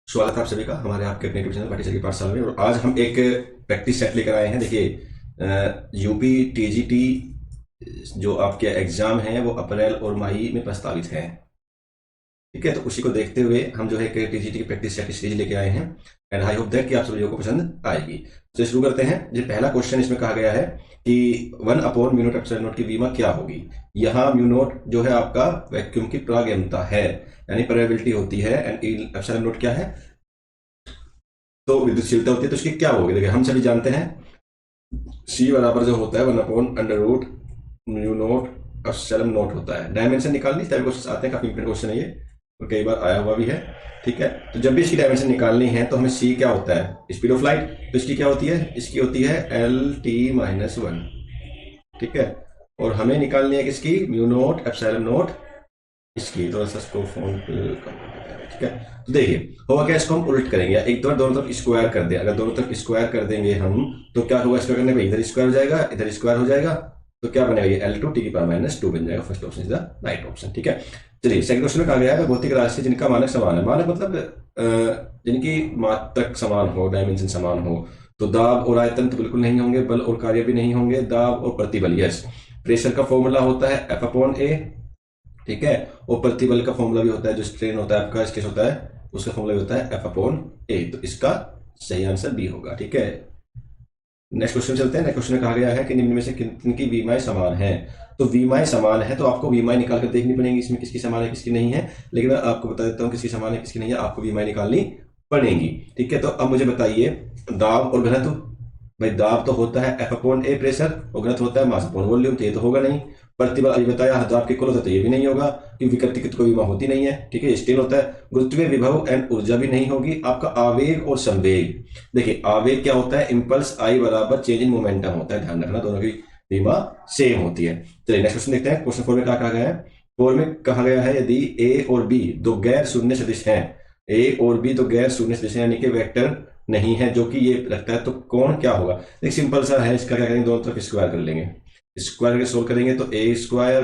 स्वागत है आप सभी का हमारे आपके अपने यूट्यूब चैनल पार्टी की पाठशाला में। और आज हम एक प्रैक्टिस सेट लेकर आए हैं। देखिए, यूपी टीजीटी जो आपके एग्जाम हैं वो अप्रैल और मई में प्रस्तावित हैं। ठीक है, तो उसी को देखते हुए हम जो है एक टीजीटी की प्रैक्टिस सेट सीरीज लेके आए हैं एंड आई होप दैट कि आप सभी को पसंद आएगी। तो शुरू करते हैं। जो पहला क्वेश्चन इसमें कहा गया है कि 1/म्यू नॉट एप्सिलॉन नॉट की विमा क्या होगी। यहाँ म्यू नॉट जो है आपका वैक्यूम की प्रागम्यता है, यानी प्रोबेबिलिटी होती है, एंड एप्सिलॉन नॉट क्या है, तो विद्युतशीलता होती है। तो इसकी क्या होगी, देखिए हम सभी जानते हैं सी बराबर जो होता है 1/√म्यू नॉट एप्सिलॉन नॉट होता है। डायमेंशन निकालनी इस टाइप क्वेश्चन आते हैं, काफी इंपॉर्टेंट क्वेश्चन है ये और कई बार आया हुआ भी है। ठीक है, तो जब भी इसकी डायमेंशन निकालनी है तो हमें सी क्या होता है, स्पीड ऑफ लाइट। तो इसकी क्या होती है, इसकी होती है LT-1। ठीक है, और हमें निकालनी है किसकी, म्यू नॉट एप्सिलॉन नॉट इसकी। थोड़ा सा इसको फोन पे ठीक है, तो देखिए होगा क्या, इसको हम उल्ट करेंगे, एक बार दोनों तरफ स्क्वायर कर दें। अगर दोनों तरफ स्क्वायर कर देंगे हम तो क्या होगा, स्क्वायर करने पे इधर स्क्वायर हो जाएगा, इधर स्क्वायर हो जाएगा, तो क्या बनेगा, ये L2 T⁻⁻2 बन जाएगा। First option is the right option. ठीक है, चलिए सेकंड क्वेश्चन में कहा गया है भौतिक राशि जिनका मानक समान है। मानक मतलब जिनकी मात्रक समान हो, डायमेंशन समान हो। तो दाब और आयतन तो बिल्कुल नहीं होंगे, बल और कार्य भी नहीं होंगे। दाब और प्रतिबल यस। प्रेशर का फॉर्मूला होता है F/A। ठीक है, और प्रतिबल का फॉर्मूला भी होता है, जो स्ट्रेन होता है आपका, इसके होता है, उसका फॉर्मूला भी होता है F/A। तो इसका सही आंसर बी होगा। ठीक है, नेक्स्ट क्वेश्चन चलते हैं। नेक्स्ट क्वेश्चन में कहा गया है कि निम्न में से किन की वीमाएं समान है। तो वीमाएं समान है तो आपको वीमाएं निकाल कर देखनी पड़ेंगी, इसमें किसकी समान है किसकी नहीं है। लेकिन मैं आपको बता देता हूँ किसकी समान है किसकी नहीं है, आपको वीमाएं निकालनी पड़ेंगी। ठीक है, तो अब मुझे बताइए दाब और घनत्व। भाई दाब तो होता है F/A प्रेशर, और घनत्व होता है मास अपॉन वॉल्यूम, तो ये तो होगा नहीं। प्रतिबल अभी बताया, दाब के कुल होता है तो ये भी नहीं होगा क्योंकि विकृति की तो कोई विमा होती नहीं है। ठीक है, स्टील होता है। गुरुत्वीय विभव एंड ऊर्जा भी नहीं होगी। आपका आवेग और संवेग, देखिए आवेग क्या होता है, इंपल्स आई बराबर चेंज इन मोमेंटम होता है, ध्यान रखना दोनों की बीमा सेम होती है। चलिए नेक्स्ट क्वेश्चन देखते हैं। क्वेश्चन 4 में क्या कहा गया है। 4 में कहा गया है यदि ए और बी दो गैर शून्य सदिश हैं, ए और बी दो गैर शून्य सदिश हैं यानी कि वेक्टर नहीं है जो कि ये लगता है, तो कौन क्या होगा। एक सिंपल सा है, इसका क्या करेंगे, दोनों तरफ स्क्वायर कर लेंगे। स्क्वायर करके सोल्व करेंगे तो A²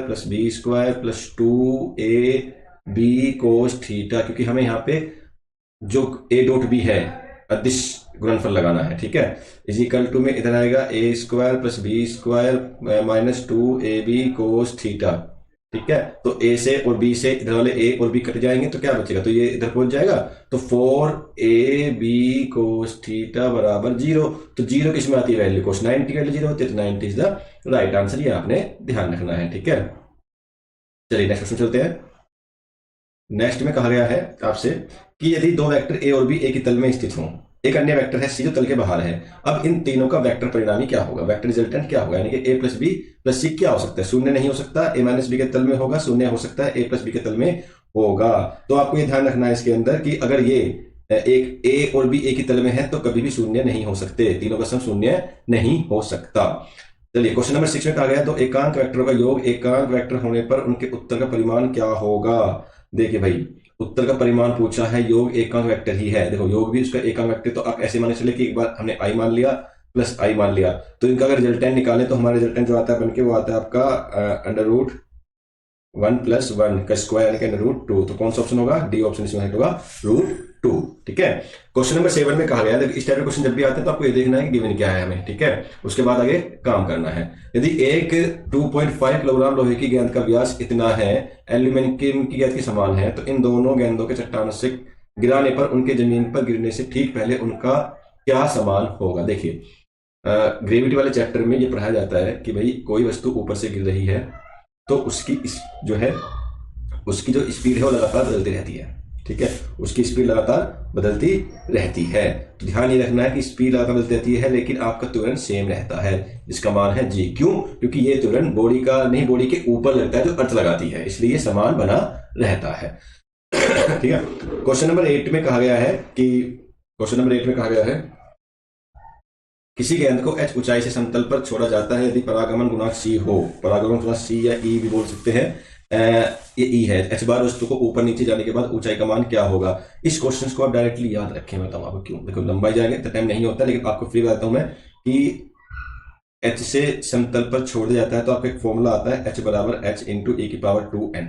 + B² + 2AB cos theta, क्योंकि हमें यहाँ पे जो A.B है अदिश गुणनफल लगाना है। ठीक है, इज इक्वल टू में इधर आएगा A² + B² - 2AB cos theta. ठीक है, तो A से और B से इधर वाले A और B कट जाएंगे तो क्या बचेगा, तो ये इधर पहुंच जाएगा। तो 4AB cos थीटा बराबर 0। तो 0 किस में आती है वैल्यू, cos 90 की वैल्यू 0 होती है, तो 90 इज द राइट आंसर। ये आपने ध्यान रखना है। ठीक है, चलिए नेक्स्ट क्वेश्चन चलते हैं। नेक्स्ट में कहा गया है आपसे कि यदि दो वेक्टर ए और बी एक ही तल में स्थित हों, एक अन्य वेक्टर है सी जो तल के बाहर है, अब इन तीनों का वेक्टर परिणामी क्या होगा, वेक्टर रिजल्टेंट क्या होगा, यानी कि ए प्लस बी प्लस सी क्या हो सकता है, शून्य नहीं हो सकता, ए माइनस बी के तल में होगा, शून्य हो सकता है, ए प्लस बी के तल में होगा। तो आपको ये ध्यान रखना है इसके अंदर कि अगर ये एक ए और बी एक ही तल में है तो कभी भी शून्य नहीं हो सकते, तीनों का सम शून्य नहीं हो सकता। चलिए क्वेश्चन नंबर 6 में कहा गया दो एकांक वेक्टरों का योग एकांक वेक्टर होने पर उनके उत्तर का परिमाण क्या होगा। देखिए भाई, उत्तर का परिमाण पूछा है, योग एकांक वेक्टर ही है। देखो योग भी उसका एकांक वेक्टर, तो आप ऐसे माने चले कि एक बार हमने आई मान लिया प्लस आई मान लिया, तो इनका अगर रिजल्टेंट निकालें तो हमारा रिजल्टेंट जो आता है बनके वो आता है आपका √1 + 1 का स्क्वायर यानी कि √2। तो कौन सा ऑप्शन होगा, डी ऑप्शन इसमें होगा √2। ठीक है, क्वेश्चन नंबर 7 में कहा गया है, इस टाइप के क्वेश्चन जब भी आते हैं तो आपको ये देखना है कि गिवन क्या है हमें। ठीक है, उसके बाद आगे काम करना है। यदि एक 2.5 किलोग्राम लोहे की गेंद का व्यास इतना है, एल्यूमिनियम की गेंद के समान है, तो इन दोनों गेंदों के चट्टानों से गिराने पर उनके जमीन पर गिरने से ठीक पहले उनका क्या समान होगा। देखिए ग्रेविटी वाले चैप्टर में ये पढ़ाया जाता है कि भाई कोई वस्तु ऊपर से गिर रही है तो उसकी जो है उसकी जो स्पीड है वो लगातार बदलती रहती है। ठीक है, उसकी स्पीड लगातार बदलती रहती है, तो ध्यान ये रखना है कि स्पीड लगातार बदलती रहती है लेकिन आपका त्वरण सेम रहता है, जिसका मान है जी। क्यों, क्योंकि ये त्वरण बॉडी का नहीं, बॉडी के ऊपर लगता है जो अर्थ लगाती है, इसलिए ये समान बना रहता है। ठीक है, क्वेश्चन नंबर 8 में कहा गया है किसी गेंद को h ऊंचाई से समतल पर छोड़ा जाता है यदि परागमन गुणांक c हो। परागमन गुणांक c या e भी बोल सकते हैं, ये e है। h बार वस्तु को ऊपर नीचे जाने के बाद ऊंचाई का मान क्या होगा। इस क्वेश्चन को आप डायरेक्टली याद रखें, मैं बताऊं आपको क्यों। देखो लंबाई जाएंगे तो टाइम नहीं होता, लेकिन आपको फ्री बताता हूं मैं कि h से समतल पर छोड़ दिया जाता है तो आपका एक फॉर्मूला आता है h = h × e⁻²n।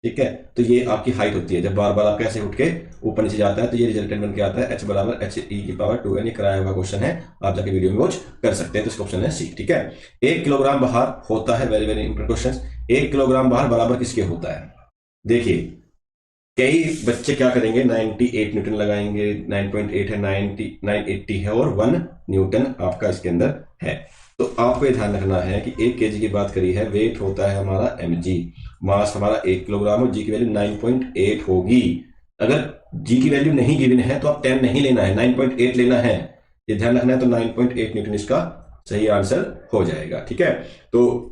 ठीक है। तो ये आपकी हाइट होती है, जब बार बार आपका ऐसे उठ के ऊपर नीचे जाता है तो ये रिजल्टेंट बन के आता है h बराबर h⁻²n। ये कराया हुआ क्वेश्चन है, आप जाके वीडियो में वॉच कर सकते हैं। तो इसका ऑप्शन है सी। ठीक है। 1 किलोग्राम बाहर होता है, very very important question, 1 kilogram बाहर बराबर किसके होता है? देखिए कई बच्चे क्या करेंगे, 98 न्यूटन लगाएंगे, 9.8 है, 90 980 है और 1 न्यूटन आपका इसके अंदर है। तो आपको ये ध्यान रखना है कि 1 kg की बात करी है, वेट होता है हमारा mg, मास हमारा 1 किलोग्राम और जी की वैल्यू 9.8 होगी। अगर जी की वैल्यू नहीं गिवन है तो आप 10 नहीं लेना है, 9.8 लेना है, ये ध्यान रखना है। तो 9.8 न्यूटन इसका सही आंसर हो जाएगा। ठीक है। तो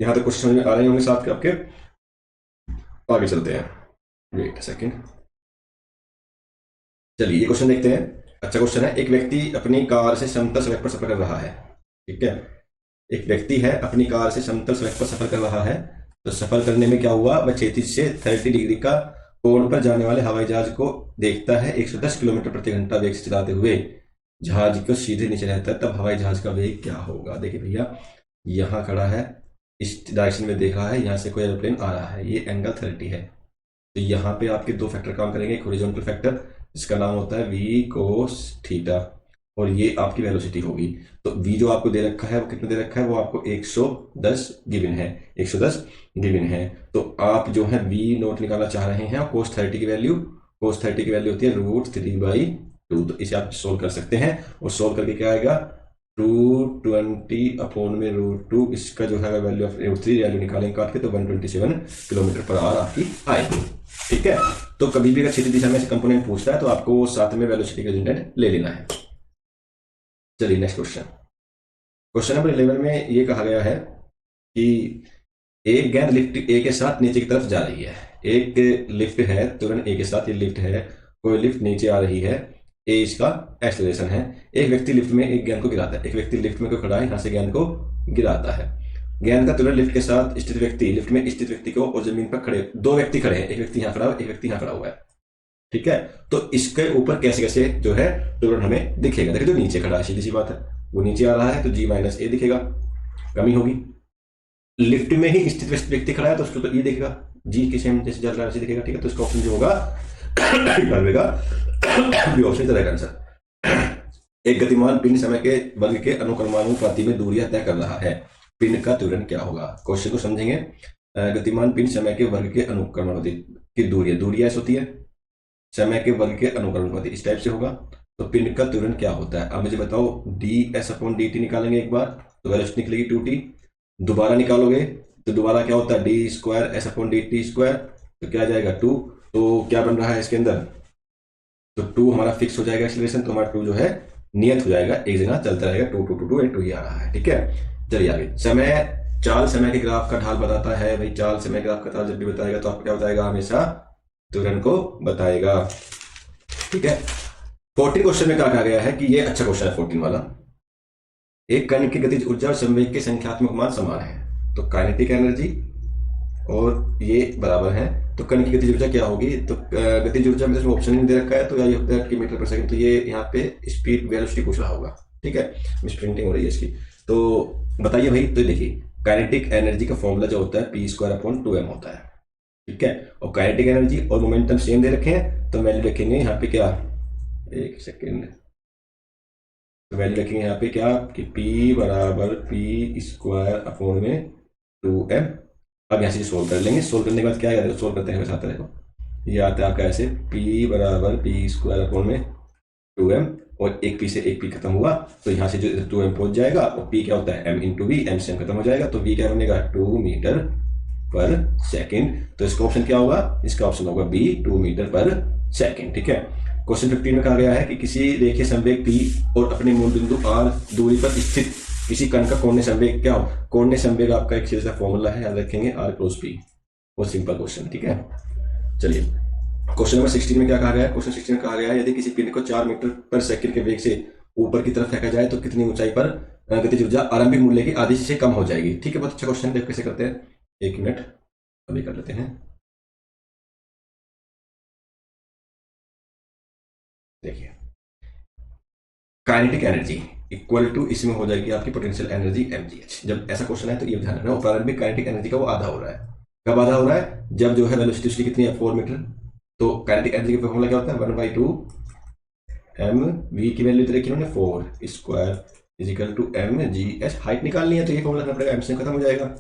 यहां तक क्वेश्चन में आ रहे होंगे साथ के आपके, आगे चलते हैं। वेट सेकेंड, चलिए ये क्वेश्चन देखते हैं। अच्छा क्वेश्चन है, एक व्यक्ति अपनी कार से समतल सड़क पर सफर कर रहा है। ठीक है। एक व्यक्ति है अपनी कार से समतल सड़क पर सफर कर रहा है। तो सफर करने में क्या हुआ, वह क्षैतिज से 30 डिग्री का कोण पर जाने वाले हवाई जहाज को देखता है। 110 किलोमीटर प्रति घंटा वेग से चलाते हुए जहाज को सीधे नीचे रहता है, तब हवाई जहाज का वेग क्या होगा? देखिए भैया, यहाँ खड़ा है, इस डायरेक्शन में देख रहा है, यहाँ से कोई एरोप्लेन आ रहा है, ये एंगल 30 है। तो यहाँ पे आपके दो फैक्टर काम करेंगे, एक हॉरिजॉन्टल फैक्टर जिसका नाम होता है v cos थीटा, और ये आपकी वेलोसिटी होगी। तो v जो आपको दे रखा है वो कितना दे रखा है, वो आपको 110 गिवन है, 110 गिवन है। तो आप जो है v नोट निकालना चाह रहे हैं, cos 30 की वैल्यू, cos 30 की वैल्यू होती है √3/2। तो इसे आप सोल्व कर सकते हैं, और सोल्व करके क्या आएगा, 220 अपॉन में √2, इसका जो है वैल्यू ऑफ √3 वैल्यू निकालेंगे काट के तो 127 किलोमीटर पर आवर आपकी आएगी। ठीक है। तो कभी भी अगर क्षैतिज दिशा में से कंपोनेंट पूछता है तो आपको वो साथ में वेलोसिटी का रिजल्टेंट ले लेना है। चलिए नेक्स्ट क्वेश्चन, क्वेश्चन नंबर 11 में ये कहा गया है कि एक गेंद लिफ्ट ए के साथ नीचे की तरफ जा रही है। एक लिफ्ट है, तुरंत ए के साथ ये लिफ्ट है, कोई लिफ्ट नीचे आ रही है, ए इसका एक्सेलरेशन है। एक व्यक्ति लिफ्ट में एक गेंद को गिराता है, एक व्यक्ति लिफ्ट में को खड़ा है, यहाँ से गेंद को गिराता है। गेंद का तुरंत लिफ्ट के साथ स्थित व्यक्ति, लिफ्ट में स्थित व्यक्ति को और जमीन पर खड़े दो व्यक्ति खड़े हैं, एक व्यक्ति यहाँ खड़ा हुआ, एक व्यक्ति यहाँ खड़ा हुआ है। ठीक है। तो इसके ऊपर कैसे कैसे जो है तुरंत हमें दिखेगा। देखिए जो नीचे खड़ा है, सीधी सी बात है, वो नीचे आ रहा है तो g-a दिखेगा, कमी होगी। लिफ्ट में ही स्थित व्यक्ति खड़ा है तो उसको तो ये दिखेगा, जी के सेम जैसे चल रहा है दिखेगा। ठीक है। तो इसका ऑप्शन जो होगा ऑप्शन रहेगा आंसर। एक गतिमान पिंड समय के वर्ग के अनुक्रमानुपाती में दूरियां तय कर रहा है, पिंड का त्वरण क्या होगा? क्वेश्चन को समझेंगे। गतिमान पिंड समय के वर्ग के अनुक्रमानुपाती की दूरियां ऐसी होती है, समय के वर्ग के अनुक्रमानुपाती इस टाइप से होगा। तो पिंड का त्वरण क्या होता है? अब मुझे बताओ, ds/dt निकालेंगे एक बार तो वेलोसिटी निकलेगी 2t, दोबारा निकालोगे तो दोबारा क्या होता है, d²s/dt², तो क्या आ जाएगा 2। तो क्या बन रहा है इसके अंदर, तो 2 हमारा फिक्स हो जाएगा एक्सीलरेशन, तो हमारा 2 जो है नियत हो जाएगा, एक जगह चलता रहेगा, 2 2 2 2 2 ही आ रहा है। ठीक है। चलिए आगे, चाल समय के ग्राफ का ढाल बताता है। भाई चाल समय ग्राफ का ढाल जब भी बताएगा तो आपको क्या बताएगा, हमेशा त्वरण को बताएगा। ठीक है। 14 क्वेश्चन में क्या कहा गया है कि ये अच्छा क्वेश्चन है 14 वाला, एक कण की गतिज ऊर्जा और संवेग के संख्यात्मक मान समान है। तो काइनेटिक एनर्जी और ये बराबर है, तो कण की गतिज ऊर्जा क्या होगी? तो गतिज ऊर्जा में तो ऑप्शन नहीं दे रखा है, तो ये होता है कि मीटर पर सेकंड, तो ये यहाँ पे स्पीड वेलोसिटी पूछ रहा होगा। ठीक है। मिसप्रिंटिंग हो रही है इसकी, तो बताइए भाई। तो देखिए काइनेटिक एनर्जी का फॉर्मूला जो होता है p²/2m होता है। ठीक है। और काइनेटिक एनर्जी और मोमेंटम सेम दे रखे हैं, तो वैल्यू रखेंगे यहाँ पे क्या, एक सेकेंड, तो वैल्यू रखेंगे यहाँ पे क्या कि p बराबर p²/2m। अब यहाँ से सोल्व कर लेंगे, सोल्व करने के बाद क्या आएगा, सोल्व करते हैं वैसे आता है, ये आता है आपका ऐसे p बराबर p²/2m, और एक p से एक p खत्म हुआ तो यहाँ से जो 2m पहुंच जाएगा, और p क्या होता है m इंटू v, m से m खत्म हो जाएगा, तो v क्या बनेगा 2 मीटर पर सेकेंड। तो इसका ऑप्शन क्या होगा, इसका ऑप्शन होगा b, 2 मीटर पर सेकेंड। ठीक है। क्वेश्चन 15 में कहा गया है कि किसी रेखीय संवेग p और अपने मूल बिंदु r दूरी पर स्थित किसी कण का कोणीय संवेग क्या हो? कोणीय संवेग आपका एक सीधा फॉर्मूला है, याद रखेंगे, r क्रॉस p। बहुत सिंपल क्वेश्चन। ठीक है। चलिए क्वेश्चन नंबर 16 में क्या कहा गया है, क्वेश्चन 16 में कहा गया है यदि किसी पिंड को 4 मीटर पर सेकंड के वेग से ऊपर की तरफ फेंका जाए तो कितनी ऊंचाई पर गतिज ऊर्जा आरंभिक मूल्य की आधी से कम हो जाएगी। ठीक है। बहुत अच्छा क्वेश्चन, देखो कैसे करते हैं, एक मिनट अभी कर लेते हैं। देखिए काइनेटिक एनर्जी इक्वल टू इसमें हो जाएगी आपकी पोटेंशियल एनर्जी mgh। जब ऐसा क्वेश्चन है तो ये ध्यान रखना, प्रारंभिक काइनेटिक एनर्जी का वो आधा हो रहा है, कब आधा हो रहा है? जब जो है वेलोसिटी उसकी कितनी है, 4 मीटर। तो काइनेटिक एनर्जी का फॉर्मूला क्या होता है, 1/2 एम वी की वैल्यू दे रखी है उन्होंने 4 square is equal to M G H. Height निकालनी है तो ये फॉर्मूला रखना पड़ेगा, एम से खत्म हो जाएगा।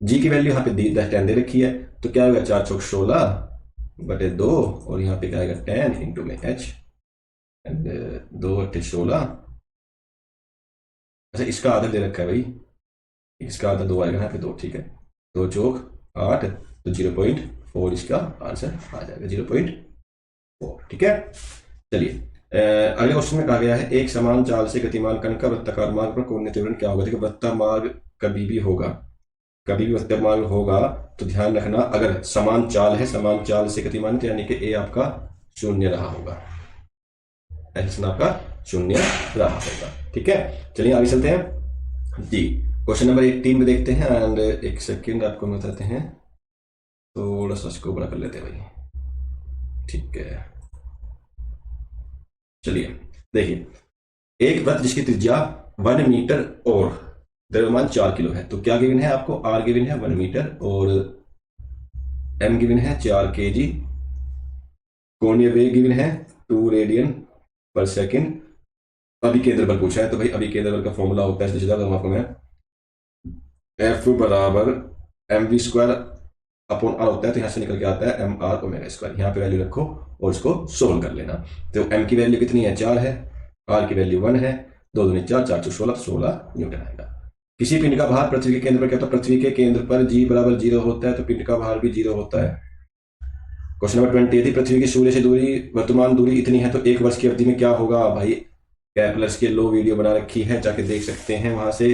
जी की वैल्यू यहाँ पे 10 दे रखी है, तो क्या होगा, 4 चौक 16/2, और यहाँ पे क्या आएगा 10 इंटू में एच, 2 8 16। अच्छा इसका आधा दे रखा है भाई, इसका आधा 2 आएगा यहाँ पे 2, ठीक है, 2 चौक 8, तो 0.4 इसका आंसर आ जाएगा, 0.4, ठीक है। चलिए अगले क्वेश्चन में कहा गया है एक समान चाल से गतिमान कण का वृत्ताकार मार्ग पर कोणीय त्वरण क्या होगा। देखिए वृत्ता मार्ग कभी भी होगा, कभी भी वृत्त मार्ग होगा तो ध्यान रखना, अगर समान चाल है, समान चाल से गतिमान, तो यानी कि ए आपका 0 रहा होगा, एक्शन आपका 0 रहा होगा, ठीक है। चलिए आगे चलते हैं जी, क्वेश्चन नंबर 18 में देखते हैं। एंड एक सेकेंड आपको बताते हैं, थोड़ा सा इसको बड़ा कर लेते हैं भाई, ठीक है। चलिए देखिए एक वृत्त जिसकी त्रिज्या 1 मीटर और द्रव्यमान 4 किलो है, तो क्या गिवन है आपको, आर गिवन है 1 मीटर और एम गिवन है 4 kg, कोणीय वेग गिवन है 2 रेडियन पर सेकेंड, अभिकेंद्र बल पूछा है, तो भाई अभिकेंद्र बल का फॉर्मूला होता है, आपको मैं एफ बराबर M V square upon R होता है, तो यहाँ से निकल के आता है एम आर ओमेगा स्क्वायर। यहाँ पे वैल्यू रखो और इसको सोल्व कर लेना। तो एम की वैल्यू कितनी है, 4 है, आर की वैल्यू 1 है, 2 दूनी 4, 4 16, 16 न्यूटन आएगा। किसी पिंड का भार पृथ्वी के केंद्र पर क्या होता है, पृथ्वी के केंद्र पर जी बराबर 0 होता है, तो पिंड का भार भी 0 होता है। क्वेश्चन नंबर 20, यदि पृथ्वी की सूर्य से दूरी, वर्तमान दूरी इतनी है, तो 1 वर्ष की अवधि में क्या होगा। भाई कैलकुलस के लो वीडियो बना रखी है, जाके देख सकते हैं, वहां से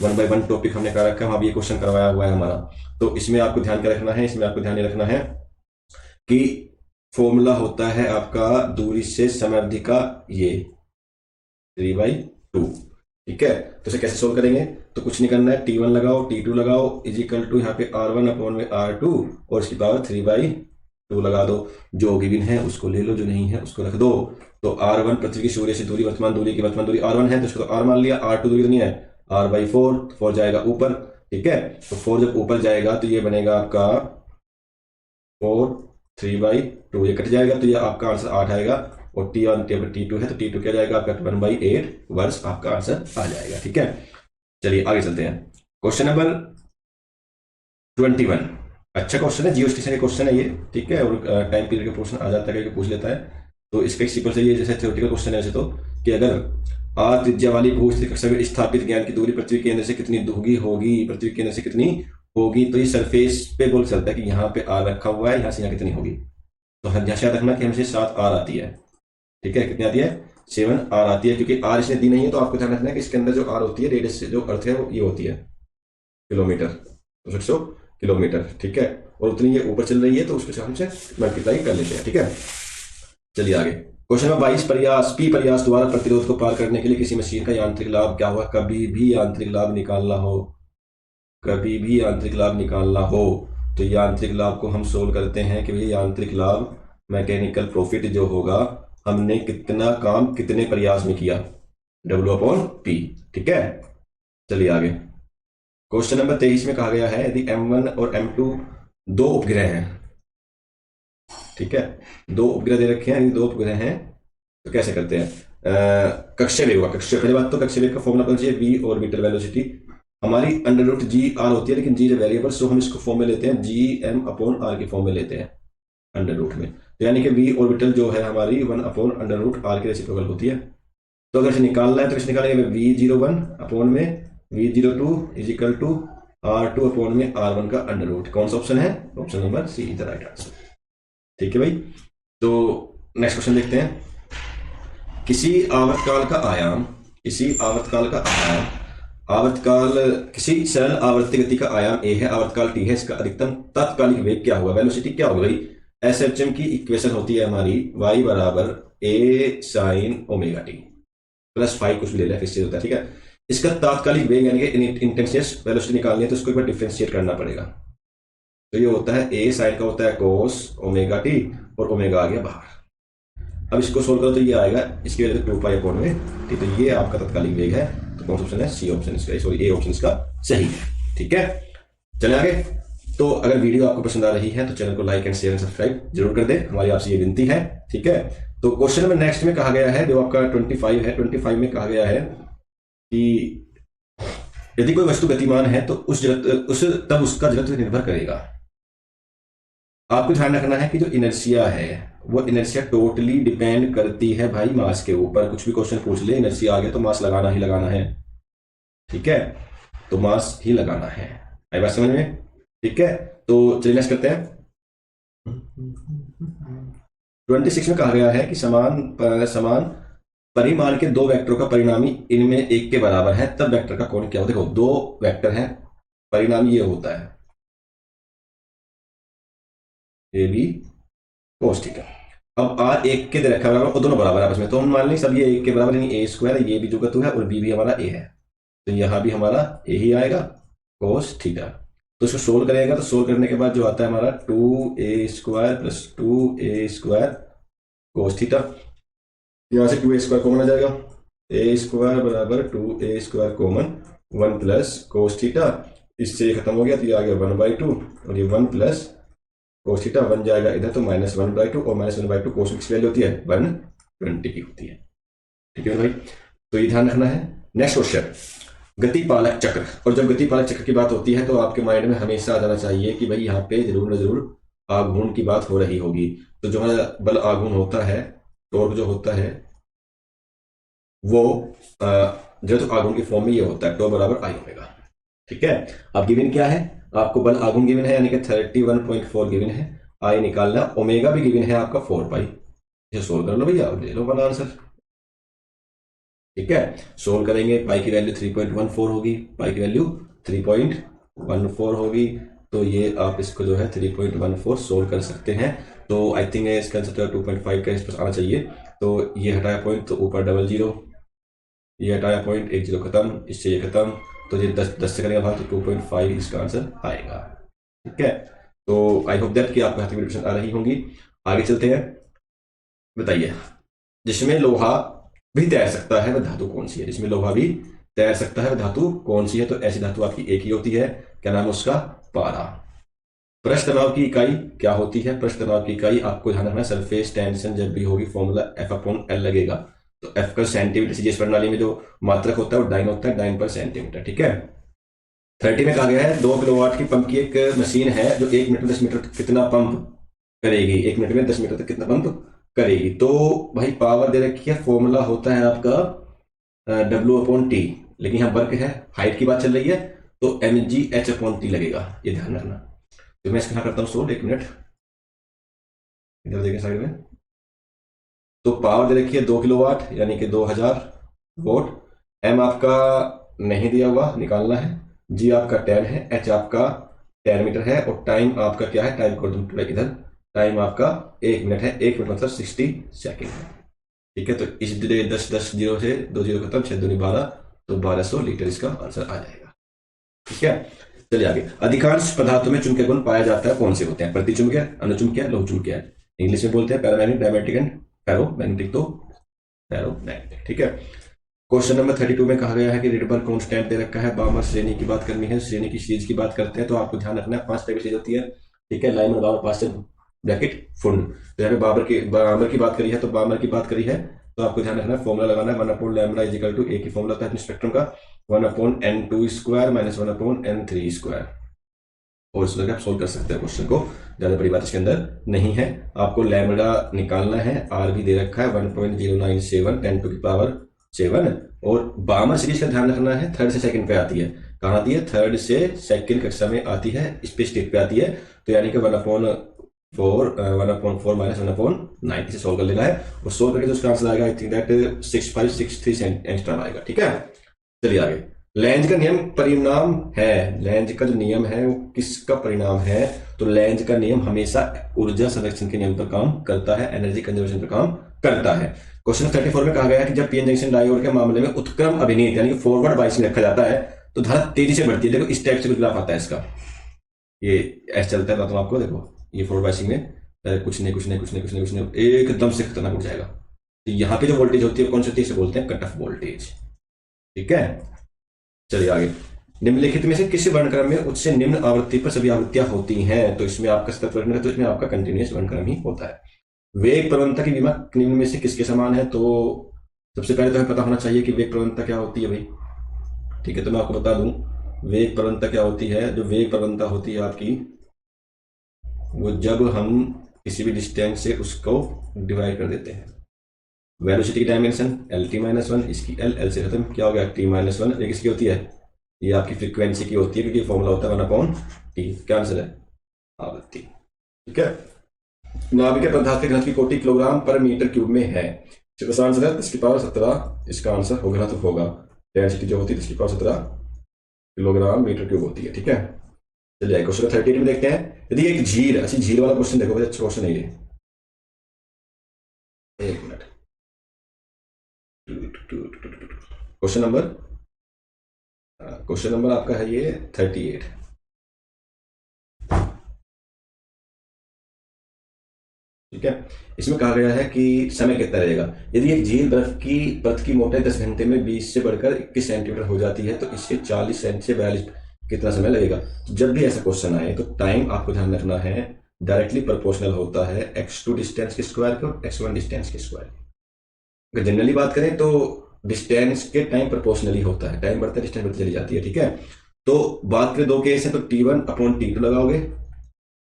1 बाय 1 टॉपिक हमने कर रखा है, वहां भी ये क्वेश्चन करवाया हुआ है हमारा। तो इसमें आपको ध्यान क्या रखना है, इसमें आपको ध्यान ये रखना है कि फॉर्मूला होता है आपका दूरी से समय अवधि का, ये 3/2, ठीक है। तो इसे कैसे सोल्व करेंगे, तो कुछ नहीं करना है, T1 लगाओ, T2 लगाओ, इज इक्वल टू यहाँ पे R1 अपॉन में R2 और इसकी पावर 3/2 लगा दो। जो गिवन है उसको ले लो, जो नहीं है उसको रख दो। तो R1 पृथ्वी की सूर्य से दूरी, वर्तमान दूरी की वर्तमान दूरी R1 है, तो इसको तो R मान लिया, R2 दूरी नहीं है, R/4, 4 जाएगा ऊपर, ठीक है। तो 4 जब ऊपर जाएगा तो ये बनेगा आपका 4 3/2, ये कट जाएगा, तो ये आपका आंसर 8 आएगा। और T1 T2 है, तो T2 क्या जाएगा आपका 1/8 वर्ष आपका आंसर आ जाएगा, ठीक है। चलिए आगे चलते हैं, क्वेश्चन नंबर 21। अच्छा क्वेश्चन है, जियो स्टेशन का क्वेश्चन है ये, ठीक है, और टाइम पीरियड का क्वेश्चन आ जाता है कि पूछ लेता है। तो इसका एक सिंपल से ये जैसे थ्योरेटिकल क्वेश्चन है वैसे तो, कि अगर आर त्रिज्या वाली भूस्थिर कक्षा में स्थापित ज्ञान की दूरी पृथ्वी केंद्र से कितनी दूरी होगी, पृथ्वी केंद्र से कितनी होगी, तो ये सरफेस पे बोल चलता है कि यहाँ पे आर रखा हुआ है, यहाँ से यहाँ कितनी होगी। तो यहाँ से याद रखना कि हमसे 7 आर आती है, ठीक है, कितनी आती है, 7 आर आती है, क्योंकि आर इसने दी नहीं है, तो आपको ध्यान रखना है कि इसके अंदर जो आर होती है, रेडियस से जो अर्थ है वो ये होती है किलोमीटर, तो 600 किलोमीटर, ठीक है, और उतनी ये ऊपर चल रही है, तो उसके हिसाब से मल्टीप्लाई कर लेते हैं, ठीक है। चलिए आगे, क्वेश्चन नंबर 22, प्रयास पी प्रयास द्वारा प्रतिरोध को पार करने के लिए किसी मशीन का यांत्रिक लाभ क्या हुआ। कभी भी यांत्रिक लाभ निकालना हो, कभी भी यांत्रिक लाभ निकालना हो, तो यांत्रिक लाभ को हम सोल्व करते हैं कि भैया यांत्रिक लाभ, मैकेनिकल प्रॉफिट जो होगा, हमने कितना काम कितने प्रयास में किया, W/P, ठीक है। चलिए आगे, क्वेश्चन नंबर 23 में कहा गया है यदि M1 और M2 दो उपग्रह हैं, ठीक है, 2 उपग्रह दे रखे हैं, 2 उपग्रह हैं, तो कैसे करते हैं, कक्षीय वेग, पहले बात तो कक्षीय वेग का फॉर्मूला बन चाहिए, v ऑर्बिटल वेलोसिटी हमारी √g/r होती है, लेकिन g वेरिएबल, सो हम इसको फॉर्म में लेते हैं gm/r के फॉर्म में लेते हैं अंडर रूट में, तो यानी कि v ऑर्बिटल जो है हमारी 1/√r के रेसिप्रोकल होती है। तो अगर इसे निकालना है तो इसे निकालेंगे v01 अपॉन में v02 is equal to r2 upon में r1 का अंडर रूट। कौन सा ऑप्शन है, option number C is the right answer, ठीक है भाई। तो नेक्स्ट क्वेश्चन देखते हैं, किसी आवर्तकाल का आयाम, किसी आवर्तकाल का आयाम, आवर्तकाल किसी सरल आवर्ती गति का आयाम a है, आवर्तकाल t है, इसका अधिकतम तात्कालिक वेग क्या होगा, वेलोसिटी क्या होगी भाई। SHM की इक्वेशन होती है हमारी y बराबर a sin omega t plus 5 कुछ भी ले लिया, फिर से होता है, ठीक है। इसका तात्कालिक वेग यानी कि इंटेंसियस वेलोसिटी निकालनी है, तो इसको एक बार डिफरेंशिएट करना पड़ेगा। तो ये होता है a साइन का होता है cos ओमेगा t और ओमेगा आ गया बाहर। अब इसको सोल्व करो तो ये आएगा, इसकी वजह से 2π अपॉन में t, तो ये आपका तात्कालिक वेग है। तो कौन सा ऑप्शन है, सी ऑप्शन इसका, सॉरी ए ऑप्शन इसका सही है, ठीक है। चले आगे, तो अगर वीडियो आपको पसंद आ रही है तो चैनल को like and share and subscribe जरूर कर दें, हमारी आपसे ये विनती है, ठीक है। तो क्वेश्चन नंबर नेक्स्ट में कहा गया है, जो आपका 25 है, 25 में कहा गया है कि यदि कोई वस्तु गतिमान है तो तब उसका जड़त्व निर्भर करेगा। आपको ध्यान रखना है कि जो इनर्शिया है वो इनर्शिया टोटली डिपेंड करती है भाई मास के ऊपर। कुछ भी क्वेश्चन पूछ ले, इनर्शिया आ गया तो मास लगाना ही लगाना है, ठीक है, तो मास ही लगाना है। आई बात समझ में, ठीक है। तो चलिए नेक्स्ट करते हैं। 26 में कहा गया है कि समान परिमाण के दो वेक्टरों का परिणामी इनमें एक के बराबर है, तब वेक्टर का कोण क्या हो। देखो दो वेक्टर हैं, परिणामी ये होता है ए बी कोस थीटा। अब आर एक के दे रखा है और दोनों बराबर आपस में, तो हम मान लें सब ये एक के बराबर, यानी ए स्क्वायर, ये भी जो है और बी भी हमारा ए है, तो यहां भी हमारा ए ही आएगा कोस थीटा। तो इसको सोल्व करेगा तो सोल्व करने के बाद जो आता है हमारा 2a square plus 2a square cos theta. यहां से 2a स्क्वायर कॉमन आ जाएगा, a स्क्वायर बराबर 2a square common 1 plus cos theta. इससे ये खत्म हो गया तो ये आ गया 1/2 और ये 1 प्लस कोस थीटा 1 जाएगा इधर तो -1/2 और -1/2 कोस की वैल्यू होती है 120 की होती है, ठीक है भाई। तो ये ध्यान रखना है। नेक्स्ट क्वेश्चन, गतिपालक चक्र। और जब गतिपालक चक्र की बात होती है तो आपके माइंड में हमेशा आ जाना चाहिए कि भाई यहाँ पे जरूर न जरूर आघूर्ण की बात हो रही होगी। तो जो हमारा बल आघूर्ण होता है, टॉर्क जो होता है वो जो तो आघूर्ण की फॉर्म में ये होता है, टॉर्क बराबर आई ओमेगा, ठीक है। अब गिवन क्या है, आपको बल आघूर्ण गिवन है यानी कि 31.4 गिवन है, आई निकालना, ओमेगा भी गिवन है आपका 4 पाई। इसे सोल्व कर लो भैया, ले लो वाला आंसर, ठीक है। सोल्व करेंगे, पाई की वैल्यू 3.14 होगी, पाई की वैल्यू 3.14 होगी, तो ये आप इसको जो है 3.14 सोल्व कर सकते हैं। तो आई थिंक इसका आंसर 2.5 का इस पर आना चाहिए। तो ये हटाया पॉइंट तो ऊपर डबल जीरो, ये हटाया पॉइंट, एक जीरो खत्म, इससे ये खत्म, तो ये 10 से करेंगे भाग तो 2.5 इसका आंसर आएगा, ठीक है। तो आई होप दैट कि आपको यहाँ तक आ रही होंगी। आगे चलते हैं, बताइए जिसमें लोहा भी तैर सकता है वह धातु कौन सी है। जिसमें लोहा भी तैर सकता है वह धातु कौन सी है, तो ऐसी धातु आपकी एक ही होती है, क्या नाम है उसका, पारा। पृष्ठ तनाव की इकाई क्या होती है, पृष्ठ तनाव की इकाई आपको ध्यान रखना, सरफेस टेंशन जब भी होगी फॉर्मूला F/L लगेगा, तो F का सेंटीमीटर, सीजीएस प्रणाली में जो मात्रक होता है वो डाइन होता है, डाइन पर सेंटीमीटर, ठीक है। 30 में कहा गया है 2 किलोवाट की पंप की एक मशीन है जो 1 मिनट में 10 मीटर कितना पंप करेगी, 1 मिनट में 10 मीटर तक कितना पंप करेगी। तो भाई पावर दे रखी है, फॉर्मूला होता है आपका W/T, लेकिन यहाँ वर्क है, हाइट की बात चल रही है, तो mgh/T लगेगा, ये ध्यान रखना। तो मैं इसका करता हूँ सोल्व, 1 मिनट इधर देखें साइड में। तो पावर दे रखी है 2 किलोवाट यानी कि 2000 वोल्ट, m आपका नहीं दिया हुआ, निकालना है, g आपका 10 है, h आपका 10 मीटर है, और टाइम आपका क्या है, टाइम कर दूं इधर, टाइम आपका 1 मिनट है, 1 मिनट मतलब 60 सेकेंड है, ठीक है। तो इस 10 जीरो से 2 जीरो खत्म, 6 दूनी 12, तो 1200 लीटर इसका आंसर आ जाएगा, ठीक है। चलिए आगे, अधिकांश पदार्थों में चुंबकीय गुण पाया जाता है, कौन से होते हैं, प्रतिचुंबकीय, अनुचुंबकीय, लौहचुंबकीय, इंग्लिश में बोलते हैं पैरामैग्नेटिक, डायमैग्नेटिक एंड फेरोमैग्नेटिक, तो फेरोमैग्नेटिक, ठीक है। क्वेश्चन नंबर 32 में कहा गया है कि रिडबर्ग कांस्टेंट दे रखा है, बामर श्रेणी की बात करनी है, श्रेणी की सीरीज की बात करते हैं, तो आपको ध्यान रखना है 5 टाइप की सीरीज होती है, ठीक है। Lyman, बामर, pasture, bracket, फुंड। तो यहाँ पे बामर की बात करी है, तो बामर की बात करी है तो आपको ध्यान रखना है, फॉर्मूला लगाना है 1/λ = एक ही फॉर्मूला होता है स्पेक्ट्रम का, 1/n2 square minus 1/n3 square. और इस तरह आप सोल्व कर सकते हैं क्वेश्चन को, ज्यादा बड़ी बात इसके अंदर नहीं है। आपको लैम्बडा निकालना है, आर भी दे रखा है 1.097 10⁻⁷, और बामर सीरीज का ध्यान रखना है, थर्ड से सेकंड पे आती है, कहाँ आती है, थर्ड से सेकंड कक्षा में आती है, स्पेस स्टेट पे आती है, तो यानी कि 1/4 माइनस 1/9 से सोल्व कर लेना है, और सोल्व करके जो उसका आंसर आएगा आई थिंक दैट 6563 एंगस्ट्रॉम आएगा, ठीक है। चलिए आगे, लेंज का नियम परिणाम है, लेंज का जो नियम है वो किसका परिणाम है, तो लेंज का नियम हमेशा ऊर्जा संरक्षण के नियम पर काम करता है, एनर्जी कंजर्वेशन पर काम करता है। क्वेश्चन 34 में कहा गया है कि जब पीएन जंक्शन डायोड के मामले में उत्क्रम अभिनीत यानी कि फॉरवर्ड बायसिंग रखा जाता है तो धारा तेजी से बढ़ती है। देखो इस टाइप से ग्राफ आता है इसका, ये ऐसे चलता है, तो आपको देखो ये फॉरवर्ड बायसिंग में कुछ नहीं एकदम से खतरनाक उठ जाएगा। तो यहाँ पे जो वोल्टेज होती है कौन सी होती है, इसे बोलते हैं कट ऑफ वोल्टेज, ठीक है। चलिए आगे, निम्नलिखित में से किसी वर्णक्रम में उच्च से निम्न आवृत्ति पर सभी आवृत्तियां होती हैं? तो इसमें आपका सतत वर्णक्रम है, तो इसमें आपका कंटिन्यूअस वर्णक्रम ही होता है। वेग प्रवणता की विमा निम्न में से किसके समान है? तो सबसे पहले तो हमें पता होना चाहिए कि वेग प्रवणता क्या होती है भाई। ठीक है, तो मैं आपको बता दूं वेग प्रवणता क्या होती है। जो वेग प्रवणता होती है आपकी, वो जब हम किसी भी डिस्टेंस से उसको डिवाइड कर देते हैं। वेलोसिटी की dimension L T minus one, इसकी एल, एल से खत्म, क्या हो गया टी माइनस वन। एक इसकी होती है, ये आपकी फ्रीक्वेंसी की होती है, क्योंकि फॉर्मूला होता है 1/टी। क्या आंसर है? आवृत्ति। ठीक है, नाभिक पदार्थ के घनत्व की कोटि किलोग्राम पर मीटर क्यूब में है। इसका आंसर है 10⁻17। इसका आंसर होगा, घनत्व होगा, डेंसिटी जो होती है 10⁻17 किलोग्राम मीटर क्यूब होती है। ठीक है, चलिए क्वेश्चन 38 में देखते हैं। यदि एक झील, अच्छी झील वाला क्वेश्चन देखो, अच्छा क्वेश्चन है ये। एक मिनट, क्वेश्चन नंबर आपका है ये 38। ठीक है, इसमें कहा गया है कि समय कितना रहेगा। यदि एक झील बर्फ की मोटाई 10 घंटे में 20 से बढ़कर 21 सेंटीमीटर हो जाती है, तो इसके 40 सेंट से 42 कितना समय लगेगा? तो जब भी ऐसा क्वेश्चन आए तो टाइम आपको ध्यान रखना है डायरेक्टली प्रोपोर्शनल होता है x2 डिस्टेंस के स्क्वायर के और x1 डिस्टेंस के स्क्वायर। अगर जनरली बात करें तो डिस्टेंस के टाइम प्रोपोर्शनली होता है, टाइम बढ़ता है डिस्टेंस बढ़ती चली जाती है। ठीक है, तो बात करें दो केस है, तो T1/T2 लगाओगे।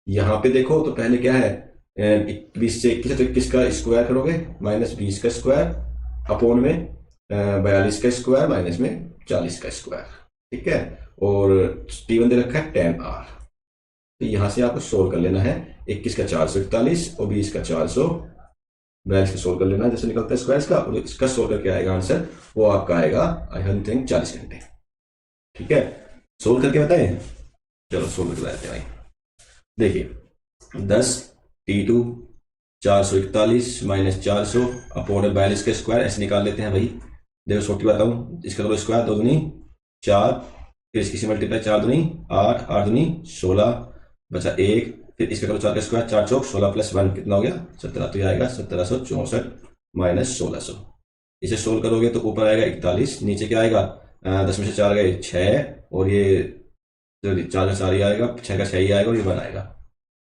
यहां पे देखो तो पहले क्या है, 20 से 21 है तो 21 का स्क्वायर करोगे, माइनस 20 का स्क्वायर, अपोन में 42 का स्क्वायर, माइनस में 40 का स्क्वायर। ठीक है, और T1 दे रखा है 10R। तो यहां से आपको सोल्व कर लेना है। 21 का 441 और 20 का 442 का सोल्व कर लेना है, जैसे निकलता है स्क्वायर का, और इसका सोल्व करके आएगा आंसर, वो आपका आएगा आई थिंक 40 घंटे। ठीक है, सोल्व करके बताएं, चलो सोल्व करके बताते हैं भाई। देखिए 10 T2 441 माइनस 400 अपोन 42 का स्क्वायर, ऐसे निकाल लेते हैं भाई। देखो छोटी बताऊं, इसका करो स्क्वायर, 2 दूनी 4, फिर इसकी मल्टीप्लाई 4 दूनी 8, 8 दूनी 16, बचा 1, फिर इसका करो 4 का स्क्वायर, 4 चौक 16 प्लस 1 कितना हो गया? 17। तो ये आएगा 1764 माइनस 1600। इसे सोल्व करोगे तो ऊपर आएगा 41, नीचे क्या आएगा? 10 में से 4 गए 6, और ये 4 का 4 ही आएगा, 6 का 6 ही आएगा, और ये 1 आएगा।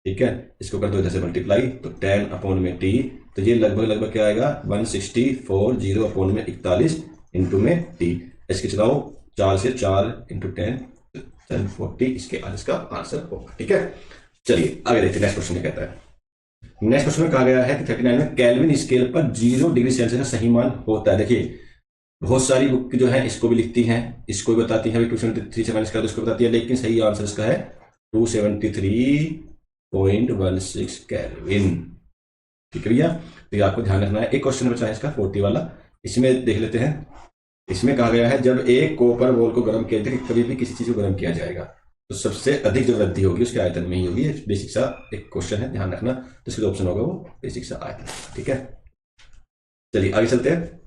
ठीक है, इसको कर दो इधर से मल्टीप्लाई, तो 10 अपोन में टी, तो ये लगभग क्या आएगा? 164 अपोन में 41 इंटू में टी। इसके चलाओ 4 से 4 इंटू 10 1040, इसके आज इसका आंसर होगा। ठीक है, चलिए आगे देखते हैं नेक्स्ट क्वेश्चन क्या कहता है। नेक्स्ट क्वेश्चन में कहा गया है कि 39 में केल्विन स्केल पर 0 डिग्री सेल्सियस का सही मान होता है। देखिए बहुत सारी बुक जो है इसको भी लिखती हैं, इसको भी बताती है, 273 से माइनस कर दो, इसको बताती है, लेकिन सही आंसर इसका है 273.16 केल्विन। ठीक है भैया, तो ये आपको ध्यान रखना है। एक क्वेश्चन बचा है इसका 40 वाला, इसमें देख लेते हैं। इसमें कहा गया है जब एक कॉपर बॉल को गर्म किया जाए, कभी भी किसी चीज को गर्म किया जाएगा तो सबसे अधिक जो वृद्धि होगी उसके आयतन में ही होगी। बेसिक सा एक क्वेश्चन है, ध्यान रखना। तो इसका जो ऑप्शन होगा वो बेसिक सा आयतन। ठीक है, चलिए आगे चलते हैं।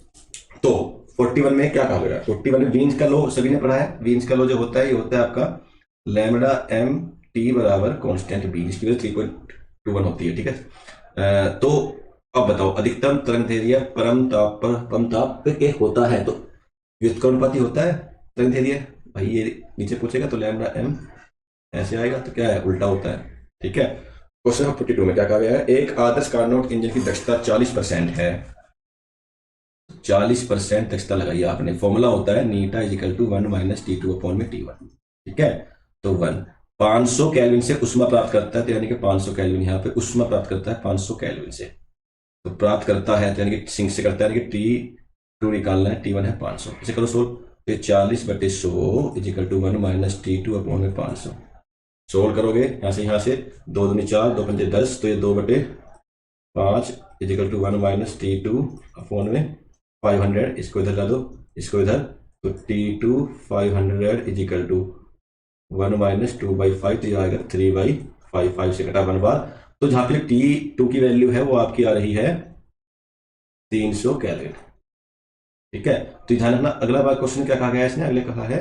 तो 41 में क्या कहा गया? 41 में वीन्स का लॉ सभी ने पढ़ा है। वीन्स का लॉ जो होता है ये होता है आपका लैम्डा एम टी बराबर कांस्टेंट बी, इसकी वजह 3.21 होती है। ठीक है, तो अब बताओ अधिकतम तरंग दैर्ध्य परम ताप पे होता है तो व्युत्क्रमानुपाती होता है तरंग दैर्ध्य। भाई ये नीचे पूछेगा तो लैम्डा एम ऐसे आएगा, तो क्या है? उल्टा होता है। ठीक है, क्वेश्चन नंबर 42 में क्या कहा गया है? एक आदर्श कार्नोट इंजन की दक्षता 40% है। 40% दक्षता लगाई आपने, फॉर्मूला होता है eta equal to 1 minus T2 upon में T1। ठीक है, तो 1 500 केल्विन से उष्मा प्राप्त करता है, तो यानी कि 500 केल्विन यहाँ पे उष्मा प्राप्त करता है 500 केल्विन से, तो प्राप्त करता है तो यानी कि सिंक से करता है, यानी कि T2 निकालना है, T1 है 500। इसे करो सोल्व, तो 40/100 is equal to 1 minus T2 upon में 500। सोल्व करोगे यहाँ से 2 दूनी 4, 2 पंजे 10, तो ये 2/5 is equal to 1 minus T2 upon में 500। इसको इधर ला दो, इसको इधर, तो T2 500 इजिकल टू 1 माइनस 2/5, तो ये आएगा 3/5, 5 से कटा 1 बार। तो जहां पे T2 की वैल्यू है वो आपकी आ रही है 300 केल्विन। ठीक है, तो ध्यान रखना। अगला बार क्वेश्चन क्या कहा गया है इसने? अगले कहा है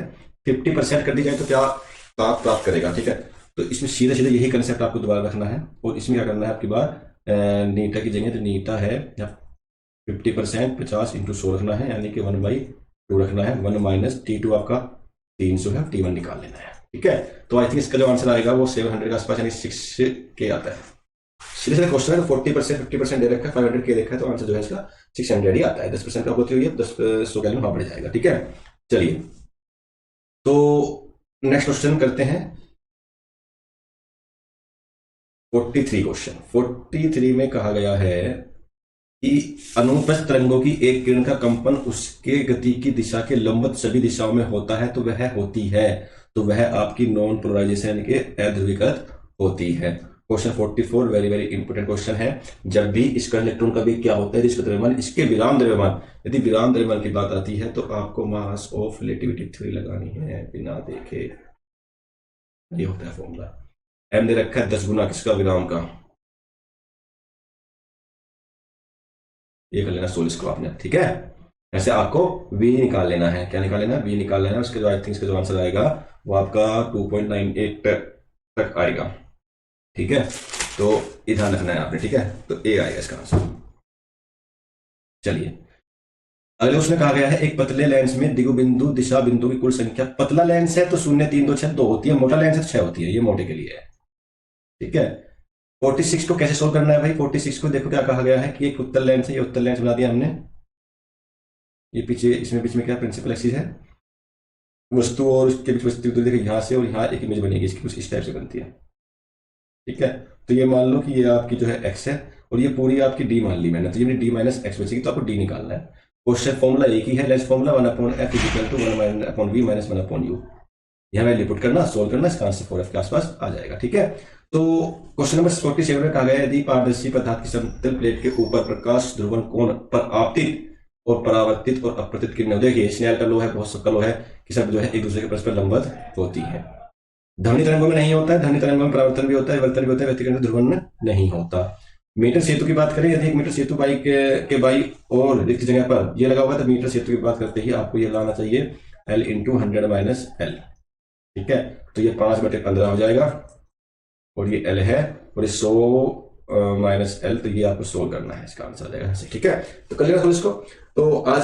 50% कर दी जाए तो क्या ताप प्राप्त करेगा। ठीक है, तो इसमें सीधे सीधे यही कंसेप्ट आपको दोबारा रखना है, और इसमें क्या करना है आपकी बार नीटा की जगह, तो नीटा है 50% 50 इंटू 100 रखना है, यानी कि 1/2 रखना है। 1 माइनस T2 आपका 300 है, T1 निकाल लेना है। ठीक है, तो आई थिंक इसका जो आंसर आएगा वो 700 के आसपास यानी 6K आता है। सीधे सीधे क्वेश्चन है, 40% 50% दे रखा है, 500K देखा है, तो आंसर जो है इसका 600 ही आता है। 10% का होती हुई है, 100 कैलोरी वहां बढ़ जाएगा। ठीक है, चलिए तो नेक्स्ट क्वेश्चन करते हैं 43 क्वेश्चन। 43 में कहा गया है कि अनुप्रस्थ तरंगों की एक किरण का कंपन उसके गति की दिशा के लंबवत सभी दिशाओं में होता है तो वह होती है, तो वह आपकी नॉन पोलराइजेशन के अध्रुवीकृत होती है। Question 44 very very important question है। जब भी इसका इलेक्ट्रॉन का वेग क्या होता है, इसका द्रव्यमान, इसके विराम द्रव्यमान, यदि विराम द्रव्यमान की बात आती है तो आपको मास ऑफ रिलेटिविटी थ्योरी लगानी है बिना देखे। ये होता है फॉर्मूला। एम दे रखा है 10 गुना किसका, विराम का। ये कर लेना सोल्व इसको आपने। ठीक है, ऐसे आपको वी निकाल लेना है। क्या निकाल लेना है? वी निकाल लेना है। उसके जो आई थिंक इसका जो आंसर आएगा वो आपका 2.98 तक आएगा। ठीक है, तो ये ध्यान रखना है आपने। ठीक है, तो ए आएगा इसका आंसर। चलिए अगले उसमें कहा गया है एक पतले लेंस में दिगुबिंदु दिशा बिंदु की कुल संख्या, पतला लेंस है तो 0 3 2 6 2 होती है, मोटा लेंस है तो 6 होती है। ये मोटे के लिए है। ठीक है, 46 को कैसे सोल्व करना है भाई? 46 को देखो क्या कहा गया है कि एक उत्तल लेंस है, ये उत्तल लेंस बना दिया हमने। ये पीछे, इसमें बीच में क्या प्रिंसिपल एक्सिस है, वस्तु और उसके बीच वस्तु दूरी देखो, यहां से और यहां एक इमेज बनेगी इसकी, कुछ इस टाइप से बनती है। ठीक है, तो ये मान लो कि ये आपकी जो है एक्स है और ये पूरी आपकी डी मान ली मैंने, तो ये डी माइनस एक्स बचेगी, तो आपको डी निकालना है। क्वेश्चन फॉर्मूला एक ही है, lens formula 1/f equal to 1/v minus 1/u। यहाँ वैल्यू पुट करना, सोल्व करना, इसका आंसर 4f के आसपास आ जाएगा। ठीक है, तो क्वेश्चन नंबर 47 में कहा गया है यदि पारदर्शी पदार्थ की समतल प्लेट के ऊपर प्रकाश ध्रुवन कोण पर आपतित और परावर्तित और अपवर्तित किरणें, देखिए स्नेल का लो है, बहुत सबका लो है कि सब जो है एक दूसरे के परस्पर लंबवत होती है। ध्वनि तरंगों में नहीं होता है, ध्वनि तरंगों में परावर्तन भी होता है, वर्तन भी होता है, व्यतिकरण ध्रुवन में नहीं होता। मीटर सेतु की बात करें, यदि 1 मीटर सेतु बाई के बाई और रिक्त जगह पर ये लगा हुआ है तो मीटर सेतु की बात करते ही आपको ये लाना चाहिए L × 100 माइनस L। ठीक है, तो ये 5/15 हो जाएगा और ये L है और ये 100 माइनस L, तो ये आपको सोल्व करना है, इसका आंसर आ जाएगा। ठीक है, तो कर लेना इसको। तो आज